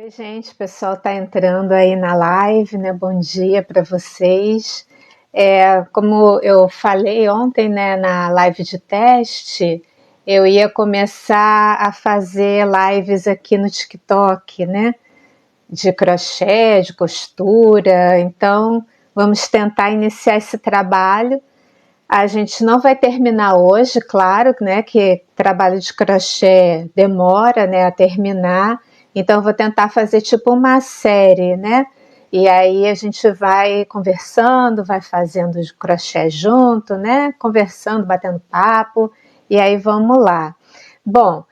Oi, gente, o pessoal está entrando aí na live, né? Bom dia para vocês. Como eu falei ontem, né, na live de teste, eu ia começar a fazer lives aqui no TikTok, né? De crochê, de costura. Então, vamos tentar iniciar esse trabalho. A gente não vai terminar hoje, claro, né? Que trabalho de crochê demora, né, a terminar. Então, eu vou tentar fazer tipo uma série, né? E aí a gente vai conversando, vai fazendo de crochê junto, né? Conversando, batendo papo, e aí vamos lá. Bom,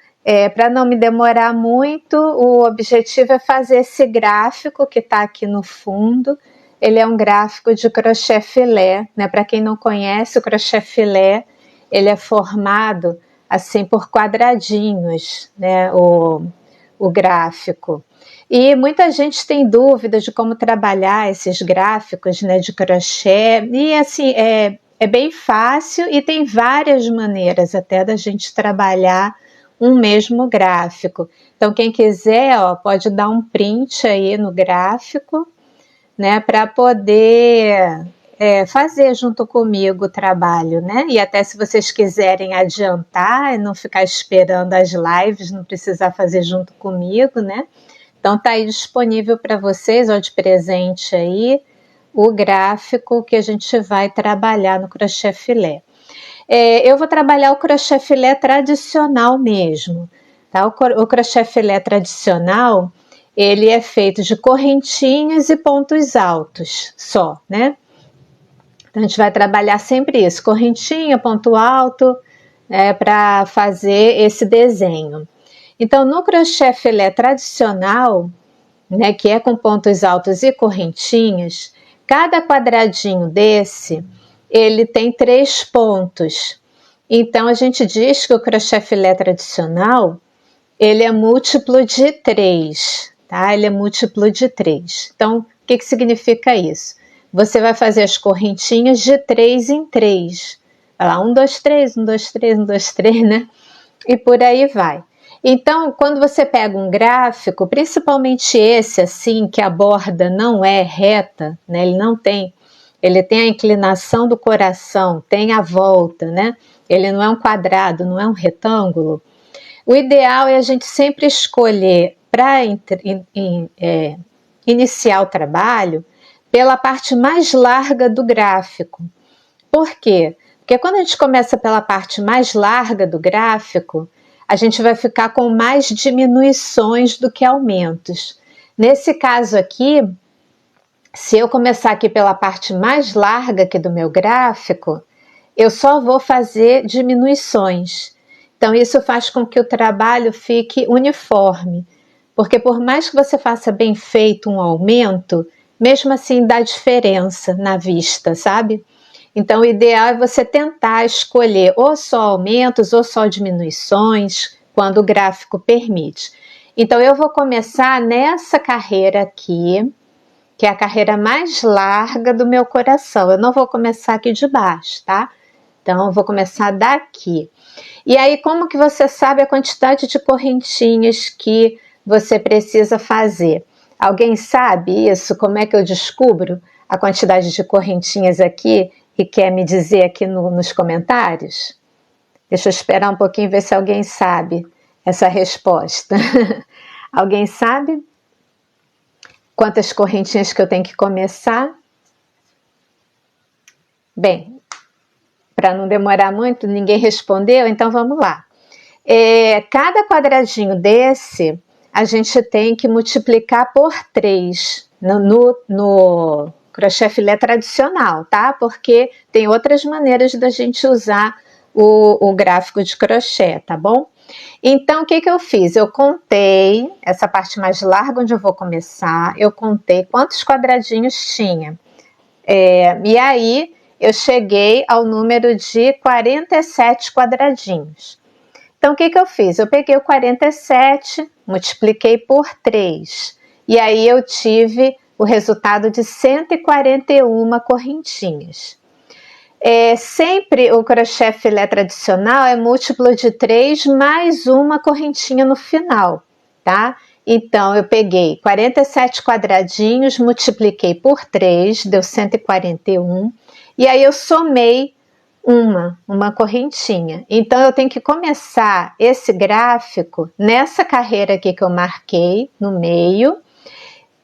para não me demorar muito, o objetivo é fazer esse gráfico que está aqui no fundo. Ele é um gráfico de crochê filé, né? Para quem não conhece, o crochê filé, ele é formado assim por quadradinhos, né? O gráfico. E muita gente tem dúvidas de como trabalhar esses gráficos, né, de crochê, e assim, é bem fácil e tem várias maneiras até da gente trabalhar um mesmo gráfico. Então, quem quiser, ó, pode dar um print aí no gráfico, né, para poder fazer junto comigo o trabalho, né? E até se vocês quiserem adiantar e não ficar esperando as lives, não precisar fazer junto comigo, né? Então tá aí disponível para vocês, ó, de presente aí, o gráfico que a gente vai trabalhar no crochê filé. Eu vou trabalhar o crochê filé tradicional mesmo, tá? O crochê filé tradicional, ele é feito de correntinhas e pontos altos só, né? Então a gente vai trabalhar sempre isso, correntinha, ponto alto, para fazer esse desenho. Então no crochê filé tradicional, né, que é com pontos altos e correntinhas, cada quadradinho desse, ele tem 3 pontos. Então a gente diz que o crochê filé tradicional, ele é múltiplo de 3, tá? Ele é múltiplo de 3. Então, o que significa isso? Você vai fazer as correntinhas de 3 em 3. Vai lá, 1, 2, 3, 1, 2, 3, 1, 2, 3, né? E por aí vai. Então, quando você pega um gráfico, principalmente esse assim, que a borda não é reta, né? Ele tem a inclinação do coração, tem a volta, né? Ele não é um quadrado, não é um retângulo. O ideal é a gente sempre escolher para iniciar o trabalho pela parte mais larga do gráfico. Por quê? Porque quando a gente começa pela parte mais larga do gráfico, a gente vai ficar com mais diminuições do que aumentos. Nesse caso aqui, se eu começar aqui pela parte mais larga aqui do meu gráfico, eu só vou fazer diminuições. Então, isso faz com que o trabalho fique uniforme, porque por mais que você faça bem feito um aumento, mesmo assim dá diferença na vista, sabe? Então, o ideal é você tentar escolher ou só aumentos ou só diminuições, quando o gráfico permite. Então, eu vou começar nessa carreira aqui, que é a carreira mais larga do meu coração. Eu não vou começar aqui de baixo, tá? Então, eu vou começar daqui. E aí, como que você sabe a quantidade de correntinhas que você precisa fazer? Alguém sabe isso? Como é que eu descubro a quantidade de correntinhas aqui e quer me dizer aqui nos comentários? Deixa eu esperar um pouquinho, ver se alguém sabe essa resposta. Alguém sabe quantas correntinhas que eu tenho que começar? Bem, para não demorar muito, ninguém respondeu, então vamos lá. Cada quadradinho desse, a gente tem que multiplicar por 3 no crochê filé tradicional, tá? Porque tem outras maneiras da gente usar o gráfico de crochê, tá bom? Então, o que eu fiz? Eu contei, essa parte mais larga onde eu vou começar, eu contei quantos quadradinhos tinha. E aí, eu cheguei ao número de 47 quadradinhos. Então, o que eu fiz? Eu peguei o 47, multipliquei por 3. E aí, eu tive o resultado de 141 correntinhas. Sempre o crochê filé tradicional é múltiplo de 3 mais uma correntinha no final, tá? Então, eu peguei 47 quadradinhos, multipliquei por 3, deu 141. E aí eu somei uma correntinha. Então, eu tenho que começar esse gráfico nessa carreira aqui que eu marquei no meio,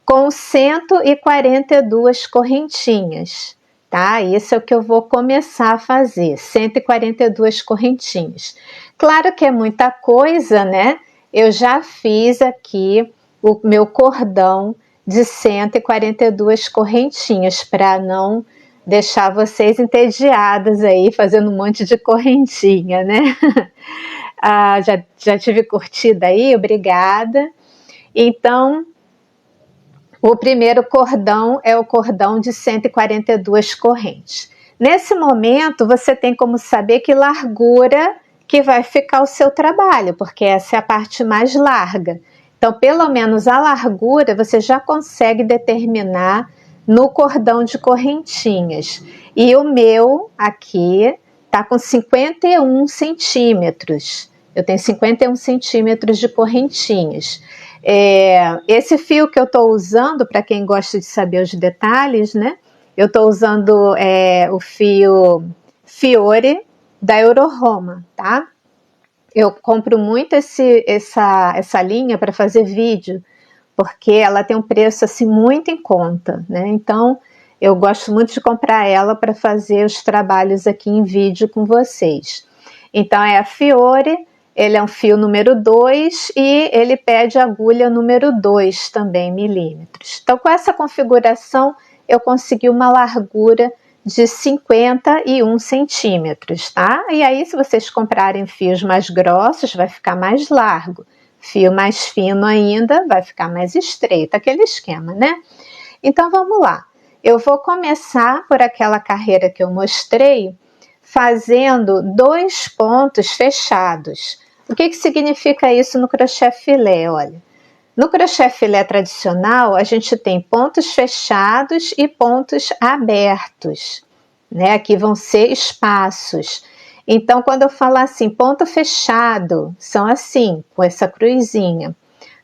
com 142 correntinhas, tá? Isso é o que eu vou começar a fazer, 142 correntinhas. Claro que é muita coisa, né? Eu já fiz aqui o meu cordão de 142 correntinhas, para não deixar vocês entediadas aí, fazendo um monte de correntinha, né? Já tive curtida aí, obrigada. Então, o primeiro cordão é o cordão de 142 correntes. Nesse momento, você tem como saber que largura que vai ficar o seu trabalho, porque essa é a parte mais larga. Então, pelo menos a largura você já consegue determinar no cordão de correntinhas. E o meu aqui está com 51 centímetros. Eu tenho 51 centímetros de correntinhas. Esse fio que eu estou usando, para quem gosta de saber os detalhes, né? Eu estou usando o fio Fiore da Euroroma, tá? Eu compro muito essa linha para fazer vídeo, porque ela tem um preço assim muito em conta, né? Então, eu gosto muito de comprar ela para fazer os trabalhos aqui em vídeo com vocês. Então, é a Fiore. Ele é um fio número 2 e ele pede agulha número 2 também, milímetros. Então, com essa configuração, eu consegui uma largura de 51 centímetros, tá? E aí, se vocês comprarem fios mais grossos, vai ficar mais largo. Fio mais fino ainda, vai ficar mais estreito, aquele esquema, né? Então, vamos lá. Eu vou começar por aquela carreira que eu mostrei, fazendo 2 pontos fechados. O que significa isso no crochê filé? Olha, no crochê filé tradicional, a gente tem pontos fechados e pontos abertos, né? Aqui vão ser espaços. Então, quando eu falar assim, ponto fechado, são assim, com essa cruzinha.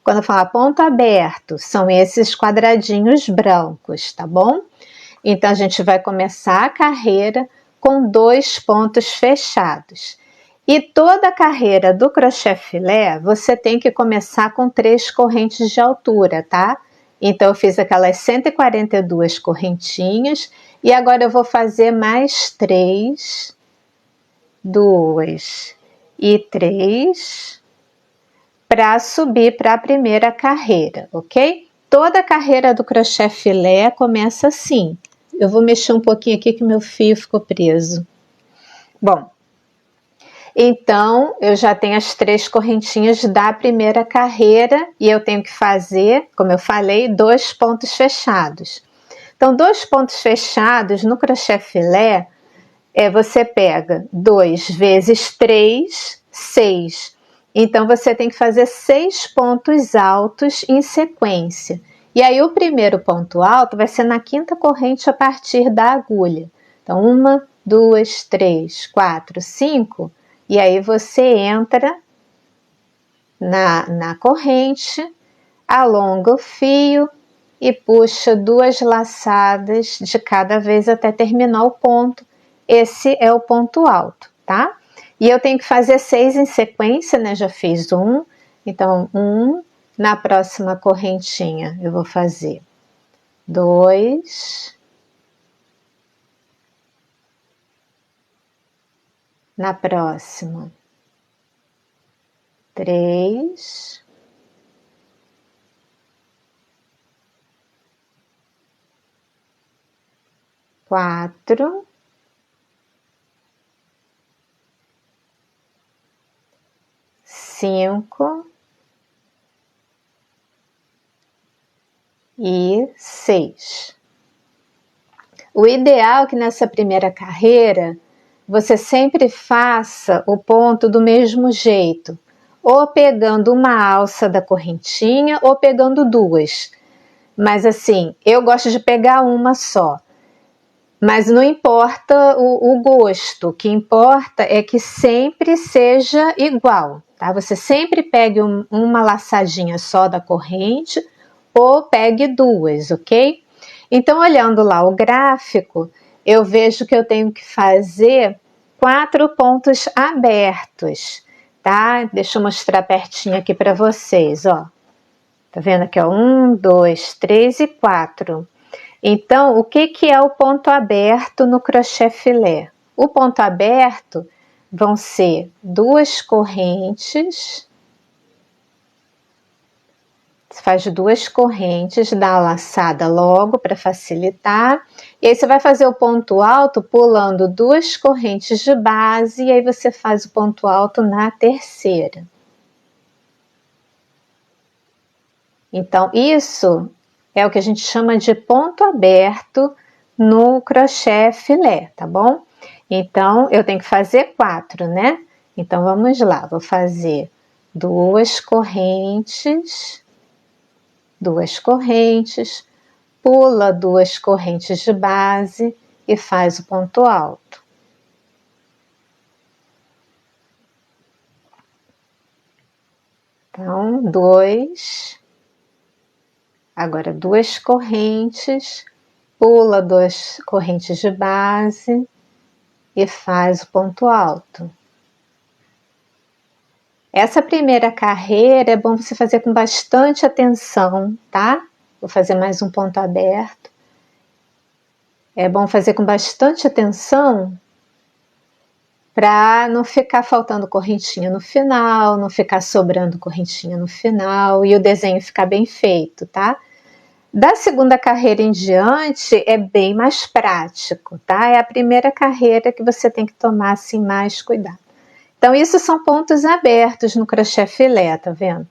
Quando eu falar ponto aberto, são esses quadradinhos brancos, tá bom? Então, a gente vai começar a carreira com 2 pontos fechados. E toda a carreira do crochê filé, você tem que começar com 3 correntes de altura, tá? Então, eu fiz aquelas 142 correntinhas e agora eu vou fazer mais 3, 2 e 3 para subir para a primeira carreira, ok? Toda a carreira do crochê filé começa assim. Eu vou mexer um pouquinho aqui que meu fio ficou preso. Bom, então eu já tenho as 3 correntinhas da primeira carreira e eu tenho que fazer, como eu falei, 2 pontos fechados. Então, 2 pontos fechados no crochê filé, você pega 2 vezes 3, 6. Então, você tem que fazer 6 pontos altos em sequência. E aí, o primeiro ponto alto vai ser na 5ª corrente a partir da agulha. Então, 1, 2, 3, 4, 5. E aí, você entra na corrente, alonga o fio e puxa 2 laçadas de cada vez até terminar o ponto. Esse é o ponto alto, tá? E eu tenho que fazer 6 em sequência, né? Já fiz 1, então 1, na próxima correntinha eu vou fazer 2, na próxima 3, 4, 5 e 6. O ideal é que nessa primeira carreira você sempre faça o ponto do mesmo jeito, ou pegando uma alça da correntinha ou pegando 2. Mas assim, eu gosto de pegar uma só. Mas não importa o gosto, o que importa é que sempre seja igual, tá? Você sempre pegue uma laçadinha só da corrente ou pegue duas, ok? Então, olhando lá o gráfico, eu vejo que eu tenho que fazer 4 pontos abertos, tá? Deixa eu mostrar pertinho aqui para vocês, ó. Tá vendo aqui, ó? 1, 2, 3 e 4. Então, o que é o ponto aberto no crochê filé? O ponto aberto vão ser 2 correntes. Você faz 2 correntes, dá a laçada logo para facilitar. E aí você vai fazer o ponto alto pulando 2 correntes de base e aí você faz o ponto alto na terceira. Então, isso é o que a gente chama de ponto aberto no crochê filé, tá bom? Então, eu tenho que fazer 4, né? Então, vamos lá, vou fazer 2 correntes, pula 2 correntes de base e faz o ponto alto. Então, 2, agora 2 correntes, pula 2 correntes de base e faz o ponto alto. Essa primeira carreira é bom você fazer com bastante atenção, tá? Vou fazer mais um ponto aberto. É bom fazer com bastante atenção para não ficar faltando correntinha no final, não ficar sobrando correntinha no final e o desenho ficar bem feito, tá? Da segunda carreira em diante é bem mais prático, tá? É a primeira carreira que você tem que tomar assim mais cuidado. Então, isso são pontos abertos no crochê filé, tá vendo?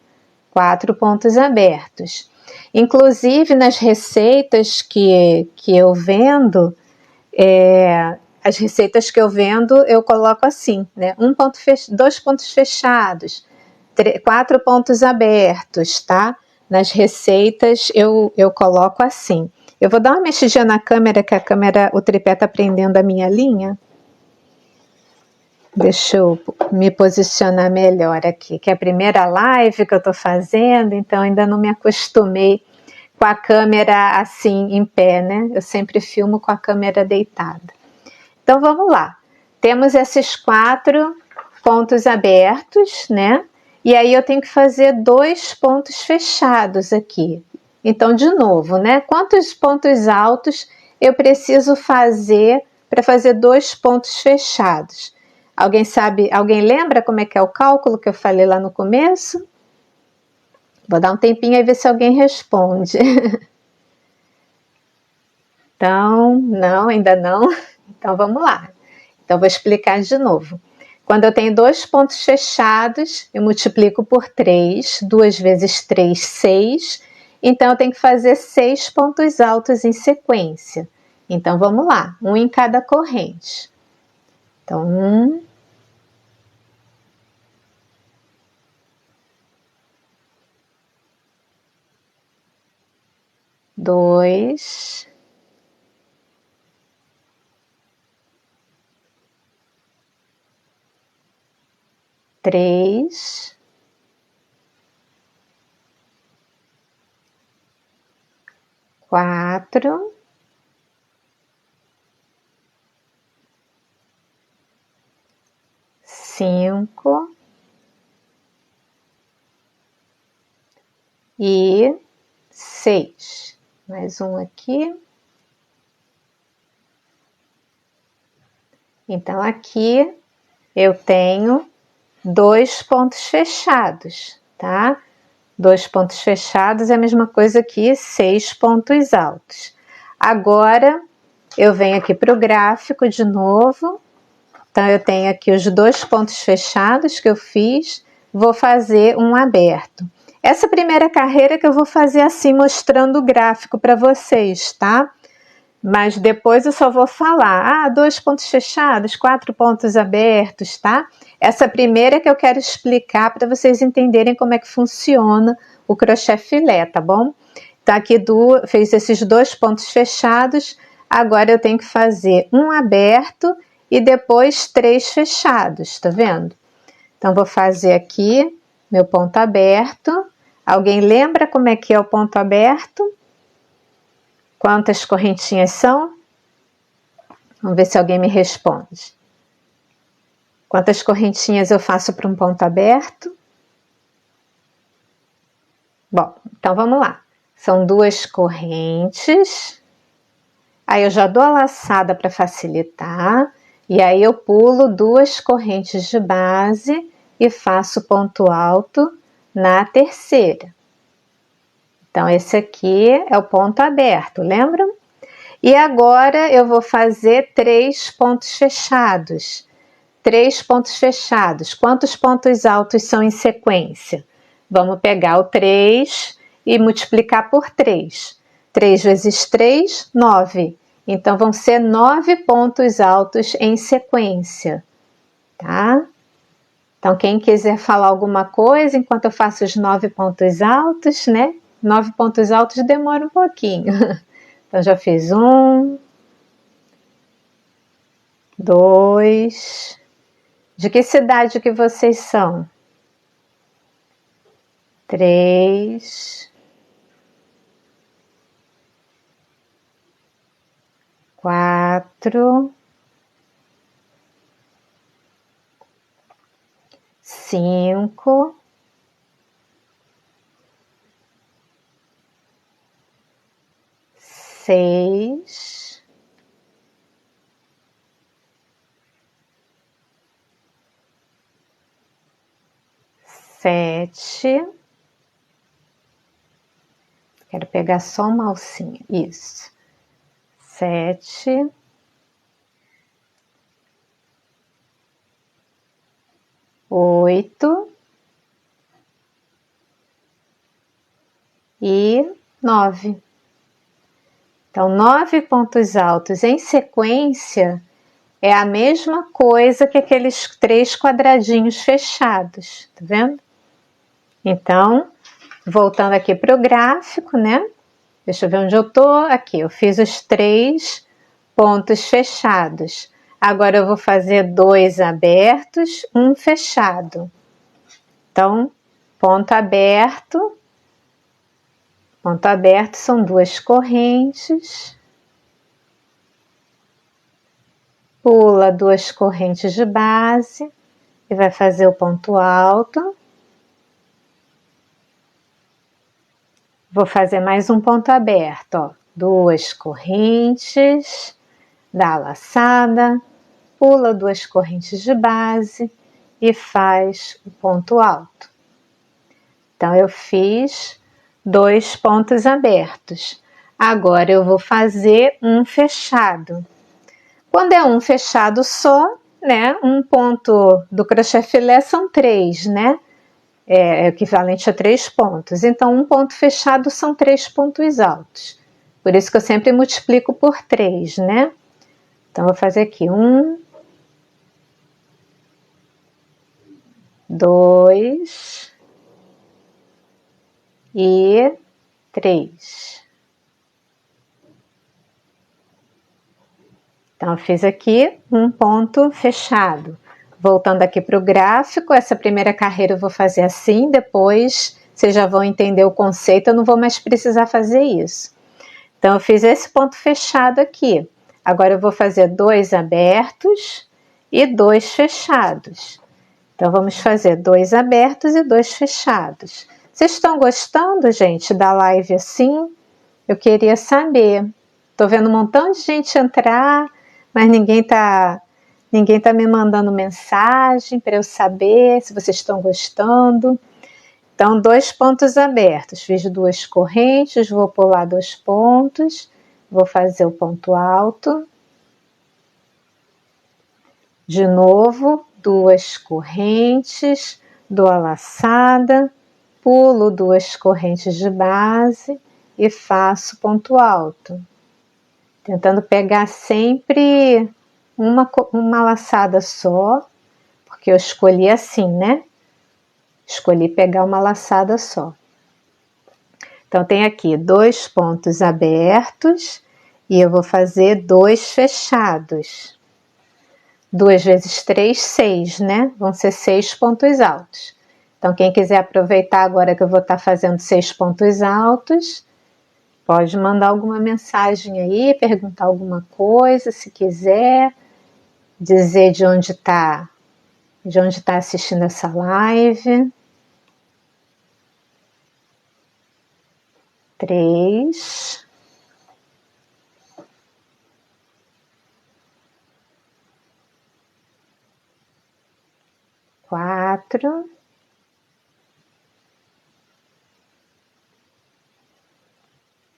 4 pontos abertos. Inclusive, nas receitas que eu vendo, as receitas que eu vendo, eu coloco assim, né? 2 pontos fechados, 4 pontos abertos, tá? Nas receitas, eu coloco assim. Eu vou dar uma mexidinha na câmera, que o tripé tá prendendo a minha linha. Deixa eu me posicionar melhor aqui, que é a primeira live que eu tô fazendo, então ainda não me acostumei com a câmera assim em pé, né? Eu sempre filmo com a câmera deitada. Então vamos lá. Temos esses 4 pontos abertos, né? E aí eu tenho que fazer 2 pontos fechados aqui. Então, de novo, né? Quantos pontos altos eu preciso fazer para fazer 2 pontos fechados? Alguém sabe, alguém lembra como é que é o cálculo que eu falei lá no começo? Vou dar um tempinho e ver se alguém responde. Então, não, ainda não. Então, vamos lá. Então, vou explicar de novo. Quando eu tenho 2 pontos fechados, eu multiplico por 3. 2 vezes 3, 6. Então, eu tenho que fazer 6 pontos altos em sequência. Então, vamos lá. 1 em cada corrente. Então, 1. 2. 3. 4. 5 e 6. Mais um aqui. Então, aqui eu tenho 2 pontos fechados, tá? 2 pontos fechados é a mesma coisa que 6 pontos altos. Agora, eu venho aqui para o gráfico de novo. Então, eu tenho aqui os 2 pontos fechados que eu fiz, vou fazer um aberto. Essa primeira carreira que eu vou fazer assim, mostrando o gráfico para vocês, tá? Mas depois eu só vou falar, 2 pontos fechados, 4 pontos abertos, tá? Essa primeira que eu quero explicar para vocês entenderem como é que funciona o crochê filé, tá bom? Então, aqui fez esses 2 pontos fechados, agora eu tenho que fazer um aberto e depois 3 fechados, tá vendo? Então, vou fazer aqui meu ponto aberto. Alguém lembra como é que é o ponto aberto? Quantas correntinhas são? Vamos ver se alguém me responde. Quantas correntinhas eu faço para um ponto aberto? Bom, então vamos lá. São 2 correntes. Aí eu já dou a laçada para facilitar. E aí eu pulo 2 correntes de base e faço ponto alto na terceira. Então, esse aqui é o ponto aberto, lembram? E agora eu vou fazer 3 pontos fechados. 3 pontos fechados. Quantos pontos altos são em sequência? Vamos pegar o 3 e multiplicar por 3. 3 vezes 3, 9. Então, vão ser 9 pontos altos em sequência, tá? Então, quem quiser falar alguma coisa enquanto eu faço os 9 pontos altos, né? 9 pontos altos demora um pouquinho. Então, já fiz 1, 2. De que cidade que vocês são? 3, 4, 5, 6, 7. Quero pegar só uma alcinha. Isso. 7. 8 e 9. Então, 9 pontos altos em sequência é a mesma coisa que aqueles 3 quadradinhos fechados, tá vendo? Então, voltando aqui para o gráfico, né? Deixa eu ver onde eu tô. Aqui, eu fiz os 3 pontos fechados. Agora eu vou fazer 2 abertos, 1 fechado. Então, ponto aberto são 2 correntes. Pula 2 correntes de base e vai fazer o ponto alto. Vou fazer mais um ponto aberto, ó. 2 correntes, dá a laçada, pula 2 correntes de base e faz o ponto alto. Então, eu fiz 2 pontos abertos. Agora, eu vou fazer um fechado. Quando é um fechado só, né? Um ponto do crochê filé são 3, né? É equivalente a 3 pontos. Então, um ponto fechado são 3 pontos altos. Por isso que eu sempre multiplico por 3, né? Então, vou fazer aqui 1, 2 e 3. Então, eu fiz aqui um ponto fechado. Voltando aqui para o gráfico, essa primeira carreira eu vou fazer assim, depois vocês já vão entender o conceito, eu não vou mais precisar fazer isso. Então, eu fiz esse ponto fechado aqui. Agora, eu vou fazer 2 abertos e 2 fechados. Então, vamos fazer 2 abertos e 2 fechados. Vocês estão gostando, gente, da live assim? Eu queria saber. Estou vendo um montão de gente entrar, mas ninguém tá me mandando mensagem para eu saber se vocês estão gostando. Então, 2 pontos abertos. Fiz 2 correntes, vou pular 2 pontos, vou fazer o ponto alto. De novo, 2 correntes, dou a laçada, pulo 2 correntes de base e faço ponto alto. Tentando pegar sempre uma laçada só, porque eu escolhi assim, né? Escolhi pegar uma laçada só. Então, tem aqui 2 pontos abertos e eu vou fazer 2 fechados. 2 vezes 3, 6, né? Vão ser 6 pontos altos. Então, quem quiser aproveitar agora que eu vou estar fazendo 6 pontos altos, pode mandar alguma mensagem aí, perguntar alguma coisa, se quiser, dizer de onde está assistindo essa live. 3. 4.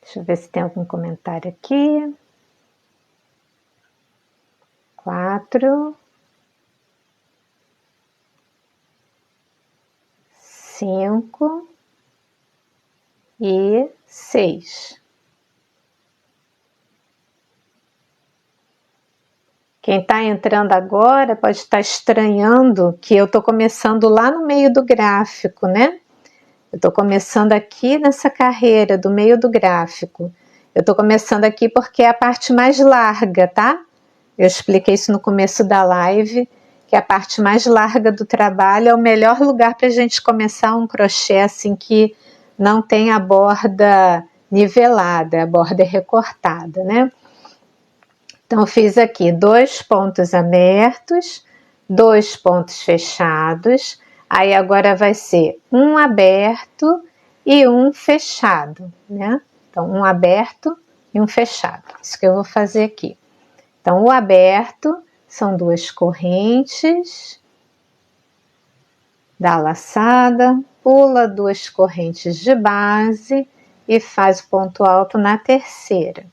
Deixa eu ver se tem algum comentário aqui. 4. 5 e 6. Quem está entrando agora pode estar estranhando que eu estou começando lá no meio do gráfico, né? Eu estou começando aqui nessa carreira do meio do gráfico. Eu estou começando aqui porque é a parte mais larga, tá? Eu expliquei isso no começo da live, que a parte mais larga do trabalho é o melhor lugar para a gente começar um crochê assim que não tem a borda nivelada, a borda recortada, né? Então, eu fiz aqui 2 pontos abertos, 2 pontos fechados, aí agora vai ser um aberto e um fechado, né? Então, um aberto e um fechado, isso que eu vou fazer aqui. Então, o aberto são 2 correntes da laçada, pula 2 correntes de base e faz o ponto alto na terceira.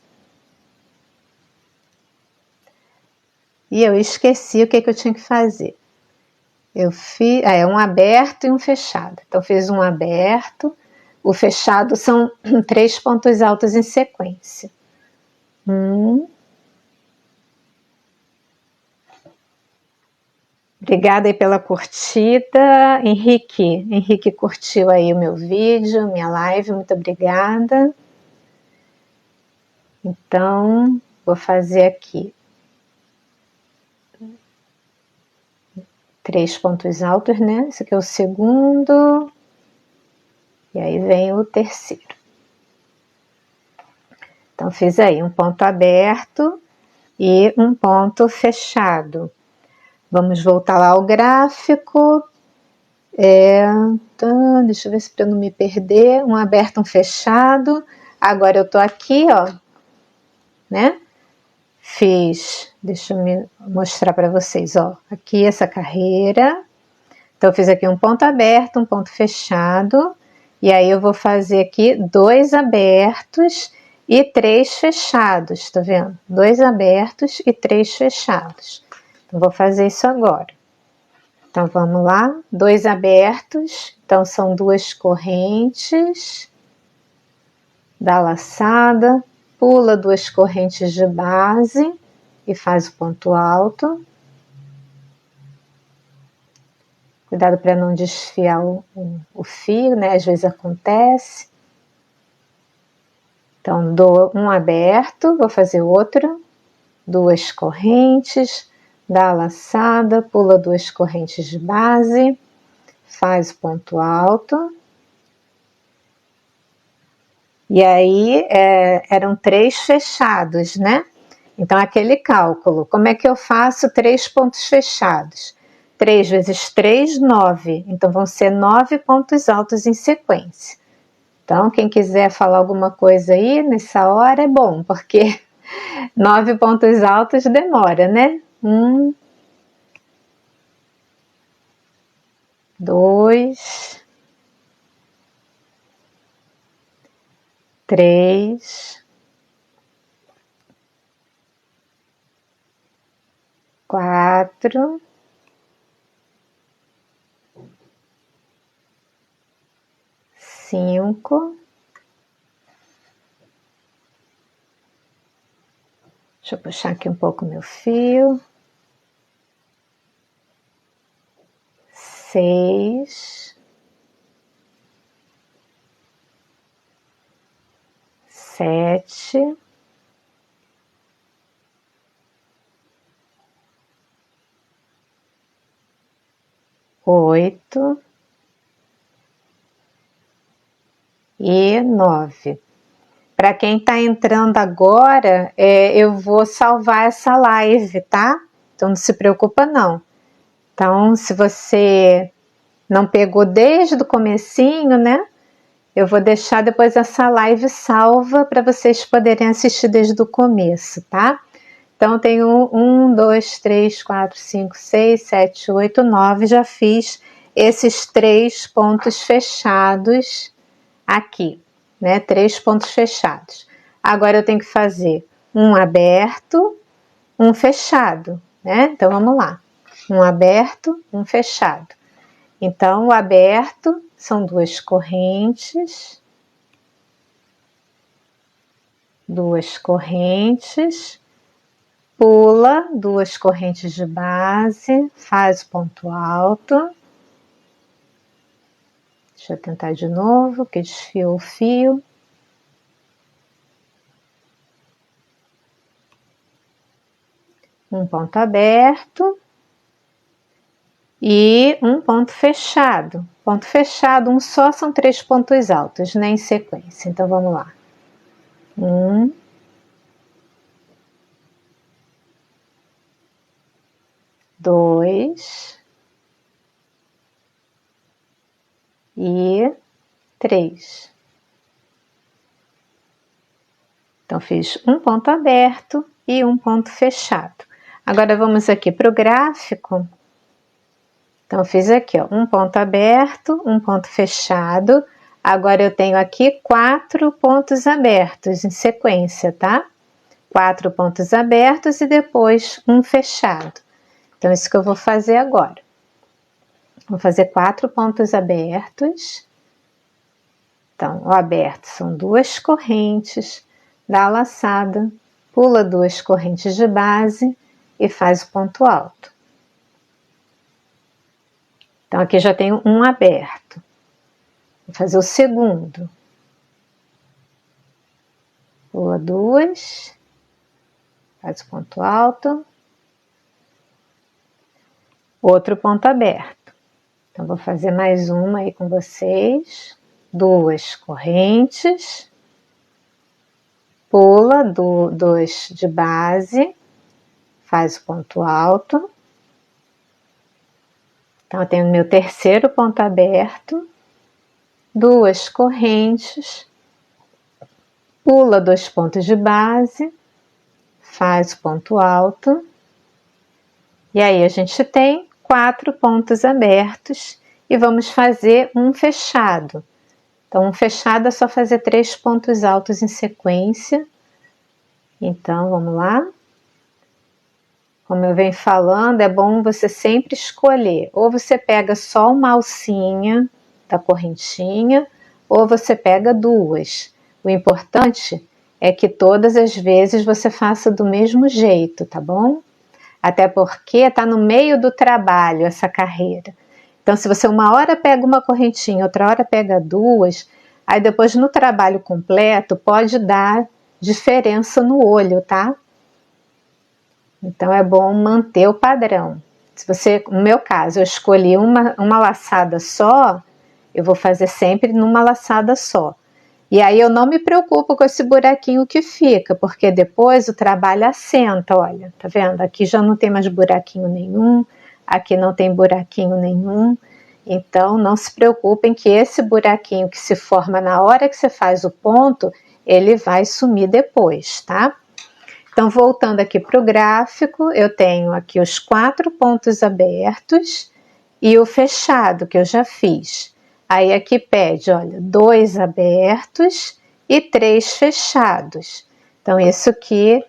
E eu esqueci o que eu tinha que fazer. Eu fiz um aberto e um fechado. Então, fiz um aberto, o fechado são 3 pontos altos em sequência. 1. Obrigada aí pela curtida. Henrique curtiu aí o meu vídeo, minha live, muito obrigada. Então, vou fazer aqui 3 pontos altos, né? Esse aqui é o segundo. E aí vem o terceiro. Então, fiz aí um ponto aberto e um ponto fechado. Vamos voltar lá ao gráfico. Deixa eu ver se para não me perder. Um aberto, um fechado. Agora eu tô aqui, ó, né? Deixa eu me mostrar para vocês, ó. Aqui essa carreira. Então, eu fiz aqui um ponto aberto, um ponto fechado. E aí eu vou fazer aqui 2 abertos e 3 fechados, tá vendo? 2 abertos e 3 fechados. Então, vou fazer isso agora. Então, vamos lá. 2 abertos. Então, são 2 correntes da laçada. Pula 2 correntes de base e faz o ponto alto. Cuidado para não desfiar o fio, né? Às vezes acontece. Então, dou um aberto, vou fazer outro. 2 correntes, dá a laçada, pula 2 correntes de base, faz o ponto alto. E aí, eram 3 fechados, né? Então, aquele cálculo, como é que eu faço 3 pontos fechados? 3 vezes 3, 9. Então, vão ser 9 pontos altos em sequência. Então, quem quiser falar alguma coisa aí nessa hora é bom, porque 9 pontos altos demora, né? 1, 2, 3, 4, 5. Deixa eu puxar aqui um pouco meu fio. 6, 7, 8 e 9. Para quem está entrando agora, eu vou salvar essa live, tá? Então não se preocupa não. Então, se você não pegou desde o comecinho, né? Eu vou deixar depois essa live salva para vocês poderem assistir desde o começo, tá? Então, tem 1, 2, 3, 4, 5, 6, 7, 8, 9. Já fiz esses 3 pontos fechados aqui, né? 3 pontos fechados. Agora eu tenho que fazer um aberto, um fechado, né? Então, vamos lá. Um aberto, um fechado. Então, o aberto são 2 correntes. 2 correntes. Pula 2 correntes de base, faz o ponto alto. Deixa eu tentar de novo, que desfiou o fio. Um ponto aberto e um ponto fechado. Ponto fechado, um só, são 3 pontos altos, né, em sequência. Então, vamos lá. 1, 2 e 3. Então, fiz um ponto aberto e um ponto fechado. Agora, vamos aqui para o gráfico. Então, eu fiz aqui, ó, um ponto aberto, um ponto fechado. Agora, eu tenho aqui 4 pontos abertos em sequência, tá? 4 pontos abertos e depois um fechado. Então, isso que eu vou fazer agora. Vou fazer 4 pontos abertos. Então, o aberto são 2 correntes, dá a laçada, pula 2 correntes de base e faz o ponto alto. Então, aqui já tenho um aberto. Vou fazer o segundo. Pula 2, faz o ponto alto. Outro ponto aberto. Então, vou fazer mais uma aí com vocês. 2 correntes. Pula 2 de base, faz o ponto alto. Então, eu tenho meu terceiro ponto aberto, 2 correntes, pula 2 pontos de base, faz o ponto alto. E aí, a gente tem 4 pontos abertos e vamos fazer um fechado. Então, um fechado é só fazer 3 pontos altos em sequência. Então, vamos lá. Como eu venho falando, é bom você sempre escolher. Ou você pega só uma alcinha da correntinha, ou você pega 2. O importante é que todas as vezes você faça do mesmo jeito, tá bom? Até porque tá no meio do trabalho essa carreira. Então, se você uma hora pega uma correntinha, outra hora pega 2, aí depois no trabalho completo pode dar diferença no olho, tá? Então, é bom manter o padrão. Se você, no meu caso, eu escolhi uma laçada só, eu vou fazer sempre numa laçada só. E aí eu não me preocupo com esse buraquinho que fica, porque depois o trabalho assenta, olha, tá vendo? Aqui já não tem mais buraquinho nenhum, aqui não tem buraquinho nenhum. Então, não se preocupem que esse buraquinho que se forma na hora que você faz o ponto, ele vai sumir depois, tá? Então, voltando aqui para o gráfico, eu tenho aqui os 4 pontos abertos e o fechado que eu já fiz. Aí aqui pede, olha, 2 abertos e 3 fechados. Então, isso que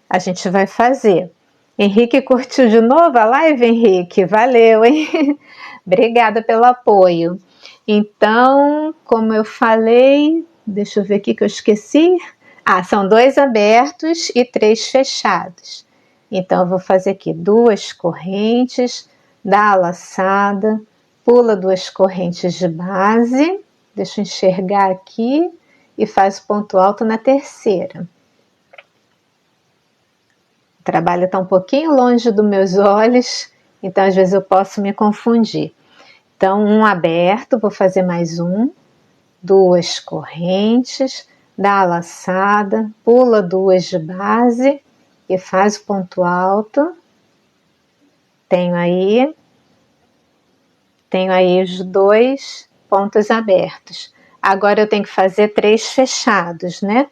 a gente vai fazer. Henrique curtiu de novo a live, Henrique? Valeu, hein? Obrigada pelo apoio. Então, como eu falei, deixa eu ver aqui que eu esqueci. São 2 abertos e 3 fechados. Então, eu vou fazer aqui 2 correntes, dá a laçada, pula 2 correntes de base, deixa eu enxergar aqui e faz o ponto alto na terceira. O trabalho está um pouquinho longe dos meus olhos, então às vezes eu posso me confundir. Então, um aberto, vou fazer mais um, 2 correntes, dá a laçada, pula 2 de base e faz o ponto alto. Tenho aí os 2 pontos abertos. Agora eu tenho que fazer 3 fechados, né?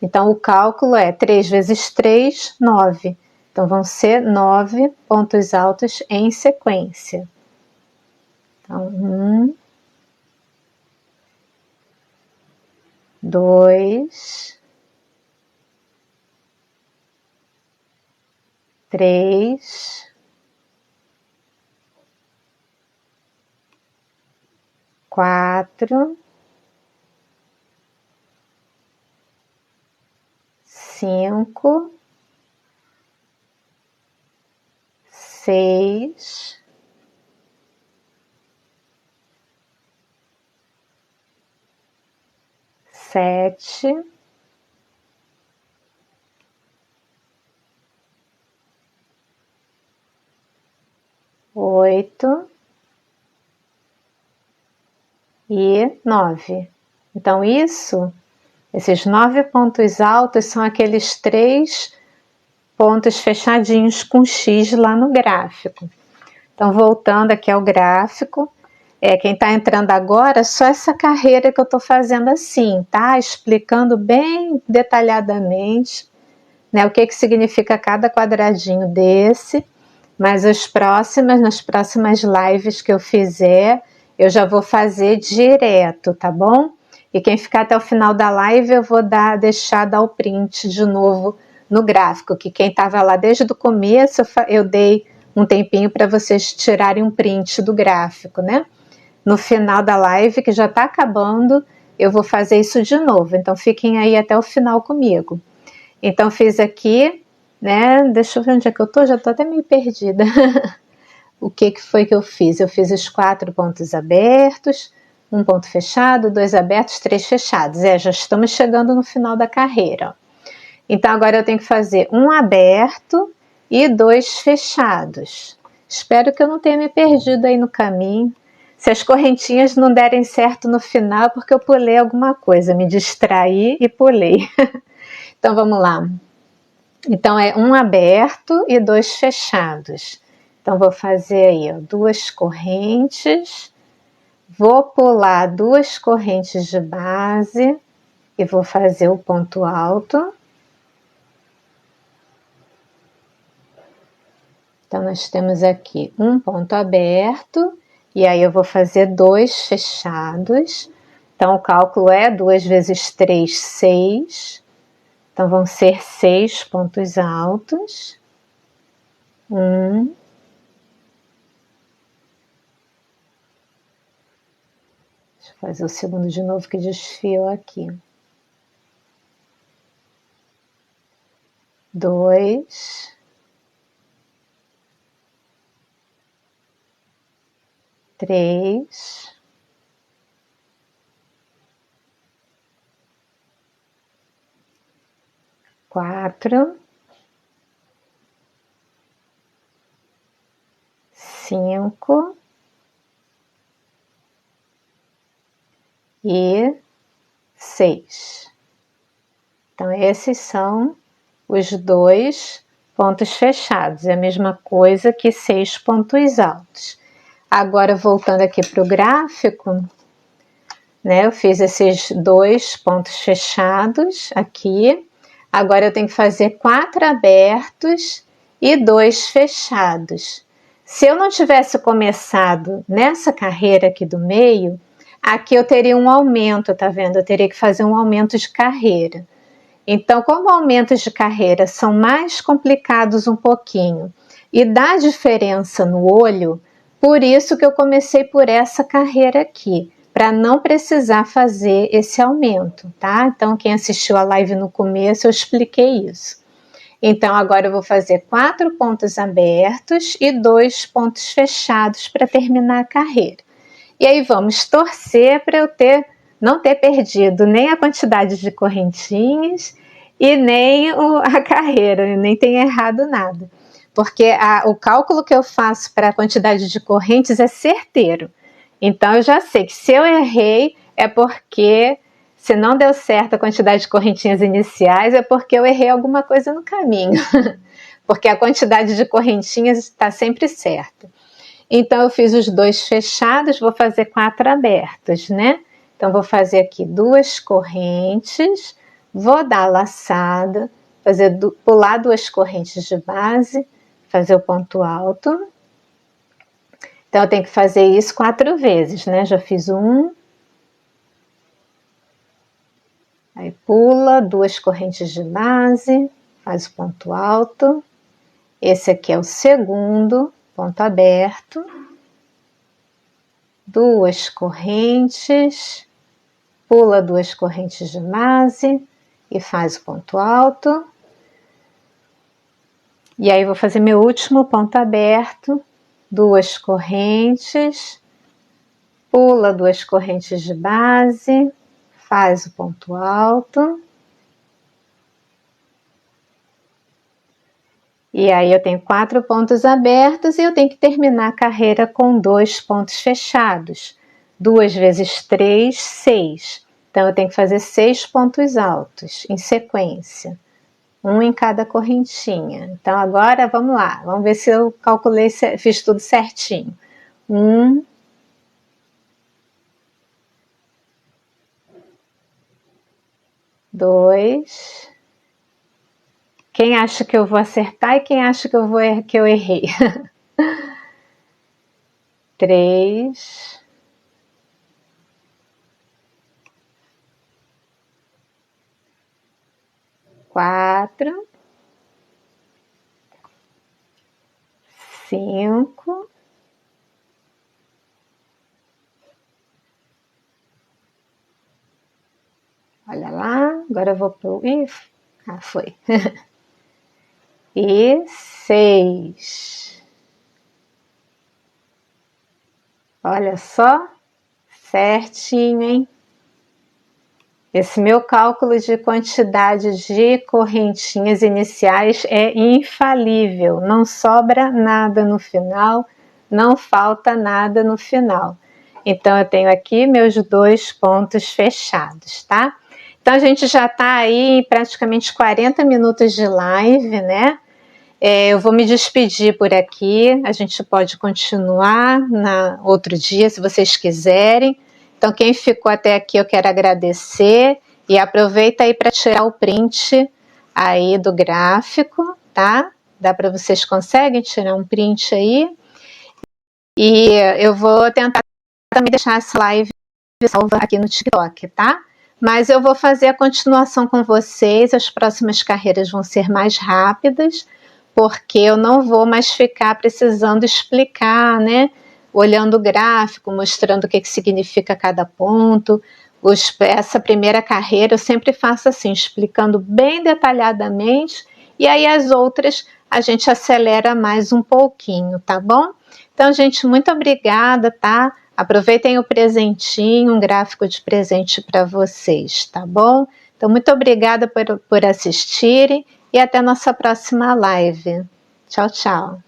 Então o cálculo é 3 vezes 3, 9. Então vão ser 9 pontos altos em sequência. Então, 1, 2, 3, 4, 5, 6, 7, 8 e 9. Então esses 9 pontos altos são aqueles 3 pontos fechadinhos com X lá no gráfico. Então, voltando aqui ao gráfico, quem está entrando agora, só essa carreira que eu estou fazendo assim, tá? Explicando bem detalhadamente, né, o que significa cada quadradinho desse, mas nas próximas lives que eu fizer, eu já vou fazer direto, tá bom? E quem ficar até o final da live, eu vou deixar dar o print de novo no gráfico, que quem estava lá desde o começo, eu dei um tempinho para vocês tirarem um print do gráfico, né? No final da live, que já está acabando, eu vou fazer isso de novo, então fiquem aí até o final comigo. Então fiz aqui, né? Deixa eu ver onde é que eu tô, já tô até meio perdida. O que foi que eu fiz? Eu fiz os 4 pontos abertos, um ponto fechado, 2 abertos, 3 fechados. Já estamos chegando no final da carreira. Então agora eu tenho que fazer um aberto e 2 fechados. Espero que eu não tenha me perdido aí no caminho. Se as correntinhas não derem certo no final, é porque eu pulei alguma coisa, me distraí e pulei. Então vamos lá. Então é um aberto e 2 fechados. Então vou fazer aí, ó, 2 correntes, vou pular 2 correntes de base e vou fazer o ponto alto. Então nós temos aqui um ponto aberto e aí eu vou fazer 2 fechados. Então o cálculo é 2 vezes 3, 6. Então vão ser 6 pontos altos. 1, deixa eu fazer o segundo de novo que desfiou aqui. 2, 3, 4, 5 e 6. Então esses são os 2 pontos fechados, é a mesma coisa que 6 pontos altos. Agora voltando aqui para o gráfico, né, eu fiz esses 2 pontos fechados aqui. Agora eu tenho que fazer 4 abertos e 2 fechados. Se eu não tivesse começado nessa carreira aqui do meio, aqui eu teria um aumento, tá vendo? Eu teria que fazer um aumento de carreira. Então, como aumentos de carreira são mais complicados um pouquinho e dá diferença no olho, por isso que eu comecei por essa carreira aqui, para não precisar fazer esse aumento, tá? Então, quem assistiu a live no começo, eu expliquei isso. Então, agora eu vou fazer 4 pontos abertos e 2 pontos fechados para terminar a carreira. E aí vamos torcer para eu não ter perdido nem a quantidade de correntinhas e nem a carreira, nem ter errado nada. Porque o cálculo que eu faço para a quantidade de correntes é certeiro. Então eu já sei que se eu errei é porque, se não deu certo a quantidade de correntinhas iniciais, é porque eu errei alguma coisa no caminho. Porque a quantidade de correntinhas está sempre certa. Então eu fiz os 2 fechados, vou fazer 4 abertos, né? Então vou fazer aqui 2 correntes, vou dar a laçada, pular 2 correntes de base, fazer o ponto alto. Então eu tenho que fazer isso 4 vezes, né? Já fiz 1. Aí pula 2 correntes de base, faz o ponto alto. Esse aqui é o segundo ponto aberto. 2 correntes, pula 2 correntes de base e faz o ponto alto. E aí vou fazer meu último ponto aberto, 2 correntes, pula 2 correntes de base, faz o ponto alto. E aí eu tenho 4 pontos abertos e eu tenho que terminar a carreira com 2 pontos fechados. 2 vezes 3, 6. Então eu tenho que fazer 6 pontos altos em sequência. 1 em cada correntinha. Então agora vamos lá, vamos ver se eu calculei, fiz tudo certinho. 1, 2. Quem acha que eu vou acertar e quem acha que eu errei? 3. 4. 5. 'Olha lá, agora eu vou pro... foi. E 6. Olha só, certinho, hein? Esse meu cálculo de quantidade de correntinhas iniciais é infalível, não sobra nada no final, não falta nada no final. Então eu tenho aqui meus 2 pontos fechados, tá? Então a gente já tá aí em praticamente 40 minutos de live, né? Eu vou me despedir por aqui, a gente pode continuar outro dia, se vocês quiserem. Então, quem ficou até aqui, eu quero agradecer e aproveita aí para tirar o print aí do gráfico, tá? Vocês conseguem tirar um print aí? E eu vou tentar também deixar essa live salva aqui no TikTok, tá? Mas eu vou fazer a continuação com vocês, as próximas carreiras vão ser mais rápidas, porque eu não vou mais ficar precisando explicar, né? Olhando o gráfico, mostrando o que significa cada ponto. Essa primeira carreira eu sempre faço assim, explicando bem detalhadamente, e aí as outras a gente acelera mais um pouquinho, tá bom? Então, gente, muito obrigada, tá? Aproveitem o presentinho, um gráfico de presente para vocês, tá bom? Então, muito obrigada por assistirem e até a nossa próxima live. Tchau, tchau.